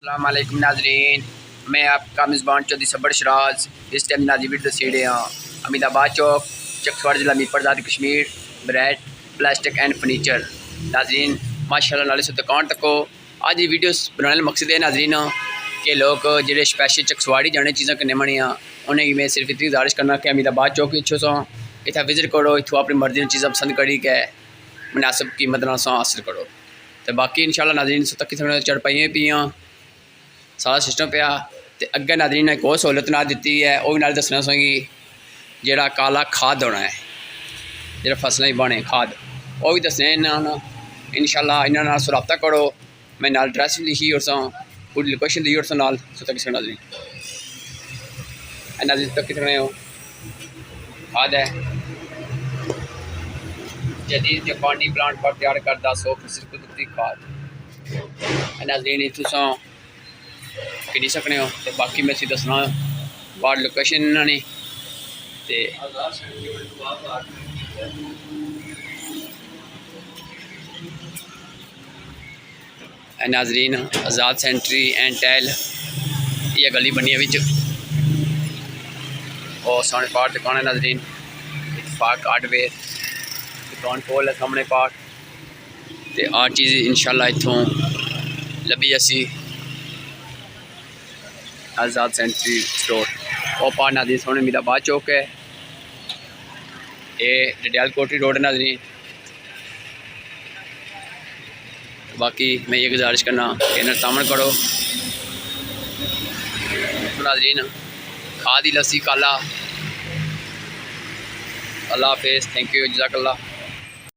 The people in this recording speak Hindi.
अस्सलाम वालेकुम नाजरीन, मैं आपका मेज़बान चौधरी सबर शराज। इस टाइम नाजीवीर दसीड़े हाँ हमीद आबाद चौक, चकसवारी जिला मीरपुर आज़ाद कश्मीर। ब्रैट प्लास्टिक एंड फर्नीचर नाजरीन माशाल्लाह नाले से दुकान तको आज ये वीडियो बनाने का मकसद है नाजरीन कि लोग जो स्पैशल चकसवारी जाने चीज़ें करने मने उन्हें मैं सिर्फ इतनी गुजारिश करना कि हमीद आबाद चौक इच्छो सो इतना विजिट करो, इतों अपनी मर्जी चीज़ें पसंद करी के मुनासिब कीमत हासिल करो। तो बाकी इंशाल्लाह नाजरीन सो तक चढ़पाइयाँ पियाँ सारा सिस्टम पिया। तो अगे नाजरीन ने एक और सहूलत ना दी है, वह भी नाल दसना सोगी जोड़ा काला खाद होना है, जो फसलें बने खाद वह भी दसने इंशाल्लाह। इन्होंने रब्ता करो, मैं नाल एड्रैस भी लिखी और पूरी लोकेशन दी और नाल सो तक नाजरीन नाजरीन तक कितने हो खाद है जदीद जापानी प्लांट पर तैयार करदा 100% कुदरती खाद नाजरीन तुसा कि सकने हो। तो बाकी मैं दसना बाहर लोकेशन इन्होंने नाजरीन आज़ाद सनैटरी एंड ये गली बनी है बिच और सामने पार्ट दुकान है नाजरीन इतफाक हार्डवेयर दुकान खोल है सामने पार्ट। तो आ चीज़ इंशाल्लाह इतों लभी असी आज़ाद सनैटरी स्टोर और पार्ट नाजरीन सोने हमीद आबाद चौक है, ये डडियाल कोटरी रोड है नाजरीन। बाकी मैं ये गुजारिश करना कि इन्हें तामन करो तो नाजरीन खाद ही लस्सी काला। अल्लाह हाफिज़, थैंक यू, जज़ाकल्लाह।